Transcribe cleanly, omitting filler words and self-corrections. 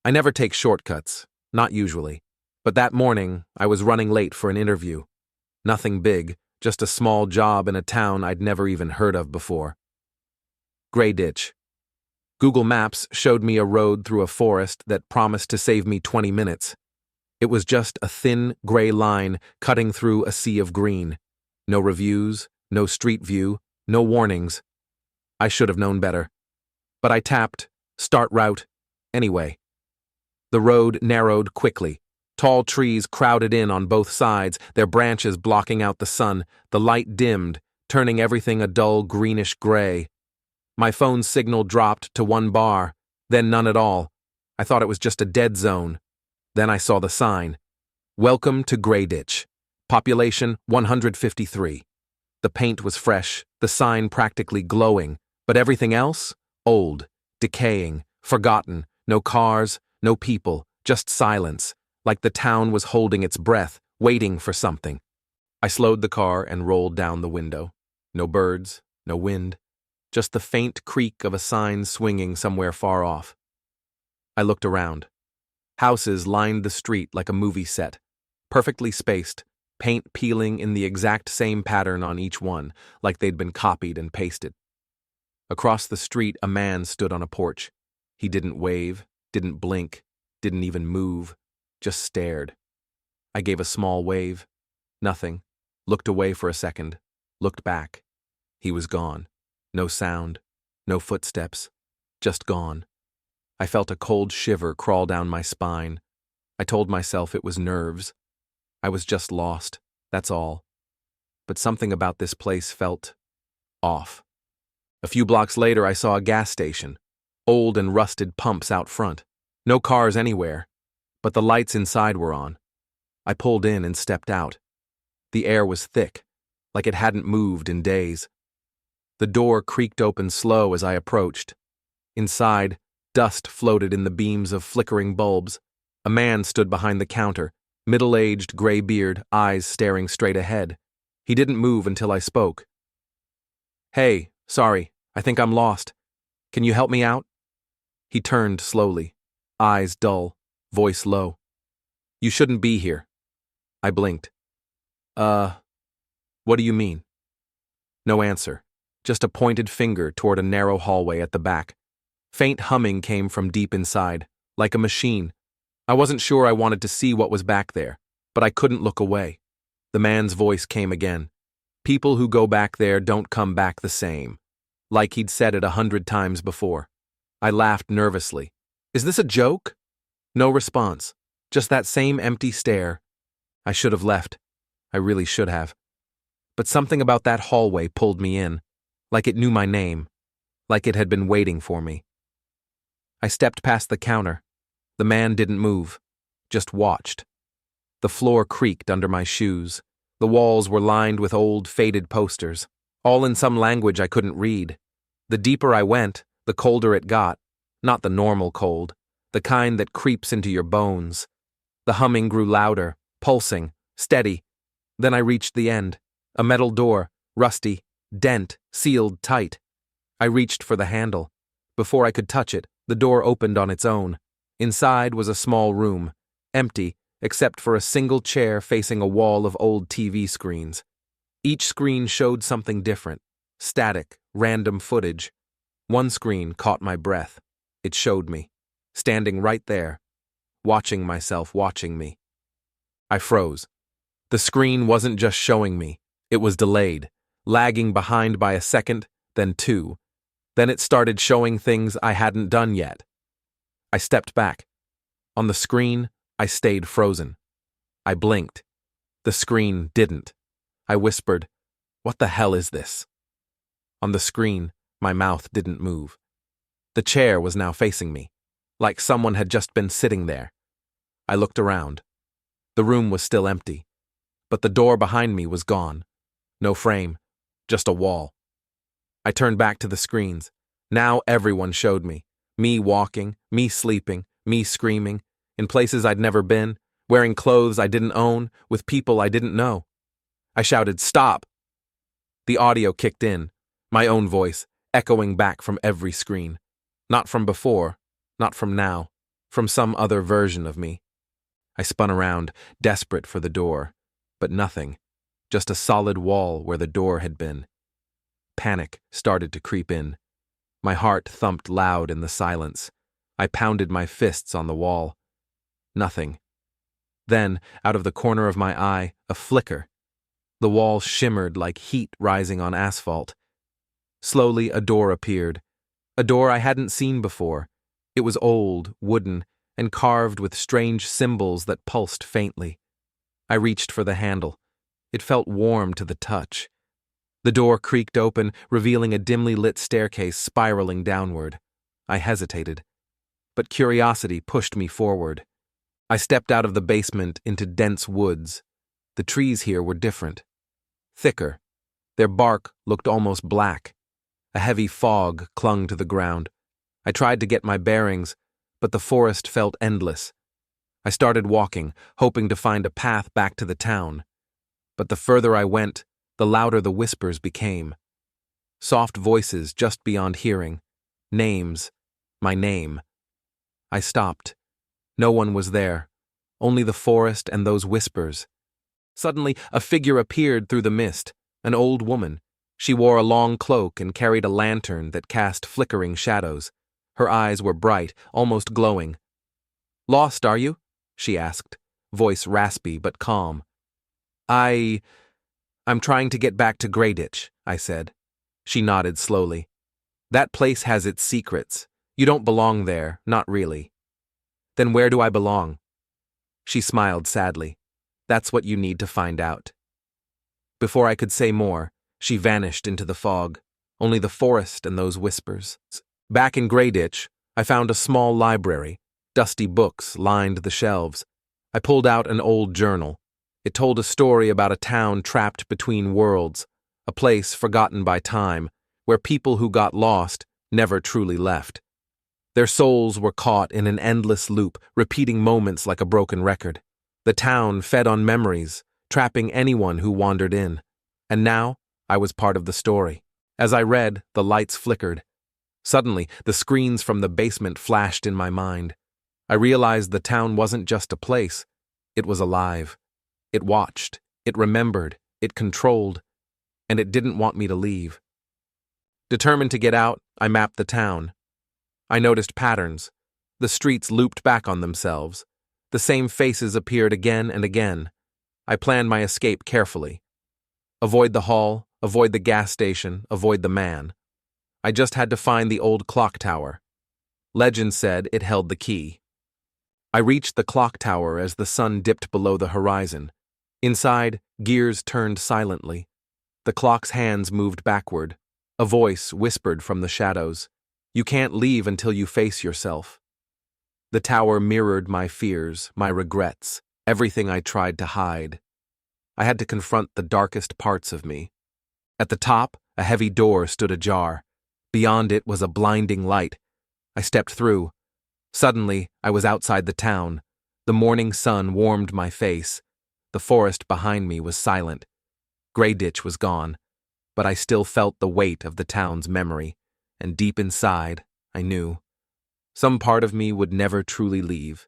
I never take shortcuts, not usually. But that morning, I was running late for an interview. Nothing big, just a small job in a town I'd never even heard of before. Greyditch. Google Maps showed me a road through a forest that promised to save me 20 minutes. It was just a thin, gray line cutting through a sea of green. No reviews, no street view, no warnings. I should have known better. But I tapped, start route, anyway. The road narrowed quickly. Tall trees crowded in on both sides, their branches blocking out the sun. The light dimmed, turning everything a dull greenish gray. My phone's signal dropped to 1 bar, then none at all. I thought it was just a dead zone. Then I saw the sign. Welcome to Greyditch. Population 153. The paint was fresh, the sign practically glowing, but everything else? Old, decaying, forgotten. No cars, no people, just silence, like the town was holding its breath, waiting for something. I slowed the car and rolled down the window. No birds, no wind, just the faint creak of a sign swinging somewhere far off. I looked around. Houses lined the street like a movie set, perfectly spaced, paint peeling in the exact same pattern on each one, like they'd been copied and pasted. Across the street, a man stood on a porch. He didn't wave, didn't blink, didn't even move, just stared. I gave a small wave. Nothing. Looked away for a second. Looked back. He was gone. No sound. No footsteps. Just gone. I felt a cold shiver crawl down my spine. I told myself it was nerves. I was just lost, that's all. But something about this place felt off. A few blocks later, I saw a gas station. Old and rusted pumps out front. No cars anywhere, but the lights inside were on. I pulled in and stepped out. The air was thick, like it hadn't moved in days. The door creaked open slow as I approached. Inside, dust floated in the beams of flickering bulbs. A man stood behind the counter, middle-aged, gray beard, eyes staring straight ahead. He didn't move until I spoke. "Hey, sorry, I think I'm lost. Can you help me out?" He turned slowly, eyes dull, voice low. "You shouldn't be here." I blinked. What do you mean?" No answer, just a pointed finger toward a narrow hallway at the back. Faint humming came from deep inside, like a machine. I wasn't sure I wanted to see what was back there, but I couldn't look away. The man's voice came again. "People who go back there don't come back the same." Like he'd said it 100 times before. I laughed nervously. "Is this a joke?" No response, just that same empty stare. I should have left. I really should have. But something about that hallway pulled me in, like it knew my name, like it had been waiting for me. I stepped past the counter. The man didn't move, just watched. The floor creaked under my shoes. The walls were lined with old, faded posters, all in some language I couldn't read. The deeper I went, the colder it got, not the normal cold, the kind that creeps into your bones. The humming grew louder, pulsing, steady. Then I reached the end. A metal door, rusty, dent, sealed tight. I reached for the handle. Before I could touch it, the door opened on its own. Inside was a small room, empty except for a single chair facing a wall of old TV screens. Each screen showed something different, static, random footage. One screen caught my breath. It showed me, standing right there, watching myself watching me. I froze. The screen wasn't just showing me. It was delayed, lagging behind by a second, then 2. Then it started showing things I hadn't done yet. I stepped back. On the screen, I stayed frozen. I blinked. The screen didn't. I whispered, "What the hell is this?" On the screen, my mouth didn't move. The chair was now facing me, like someone had just been sitting there. I looked around. The room was still empty, but the door behind me was gone. No frame, just a wall. I turned back to the screens. Now everyone showed me. Me walking, me sleeping, me screaming, in places I'd never been, wearing clothes I didn't own, with people I didn't know. I shouted, "Stop!" The audio kicked in, my own voice, echoing back from every screen. Not from before, not from now, from some other version of me. I spun around, desperate for the door, but nothing, just a solid wall where the door had been. Panic started to creep in. My heart thumped loud in the silence. I pounded my fists on the wall. Nothing. Then, out of the corner of my eye, a flicker. The wall shimmered like heat rising on asphalt. Slowly, a door appeared. A door I hadn't seen before. It was old, wooden, and carved with strange symbols that pulsed faintly. I reached for the handle. It felt warm to the touch. The door creaked open, revealing a dimly lit staircase spiraling downward. I hesitated, but curiosity pushed me forward. I stepped out of the basement into dense woods. The trees here were different. Thicker. Their bark looked almost black. A heavy fog clung to the ground. I tried to get my bearings, but the forest felt endless. I started walking, hoping to find a path back to the town. But the further I went, the louder the whispers became. Soft voices just beyond hearing. Names. My name. I stopped. No one was there. Only the forest and those whispers. Suddenly, a figure appeared through the mist. An old woman. She wore a long cloak and carried a lantern that cast flickering shadows. Her eyes were bright, almost glowing. "Lost, are you?" she asked, voice raspy but calm. I'm trying to get back to Greyditch," I said. She nodded slowly. "That place has its secrets. You don't belong there, not really." "Then where do I belong?" She smiled sadly. "That's what you need to find out." Before I could say more, she vanished into the fog, only the forest and those whispers. Back in Greyditch, I found a small library. Dusty books lined the shelves. I pulled out an old journal. It told a story about a town trapped between worlds, a place forgotten by time, where people who got lost never truly left. Their souls were caught in an endless loop, repeating moments like a broken record. The town fed on memories, trapping anyone who wandered in. And now, I was part of the story. As I read, the lights flickered. Suddenly, the screens from the basement flashed in my mind. I realized the town wasn't just a place. It was alive. It watched, it remembered, it controlled, and it didn't want me to leave. Determined to get out, I mapped the town. I noticed patterns. The streets looped back on themselves. The same faces appeared again and again. I planned my escape carefully. Avoid the hall, avoid the gas station, avoid the man. I just had to find the old clock tower. Legend said it held the key. I reached the clock tower as the sun dipped below the horizon. Inside, gears turned silently. The clock's hands moved backward. A voice whispered from the shadows, "You can't leave until you face yourself." The tower mirrored my fears, my regrets, everything I tried to hide. I had to confront the darkest parts of me. At the top, a heavy door stood ajar. Beyond it was a blinding light. I stepped through. Suddenly, I was outside the town. The morning sun warmed my face. The forest behind me was silent. Greyditch was gone, but I still felt the weight of the town's memory, and deep inside, I knew. Some part of me would never truly leave.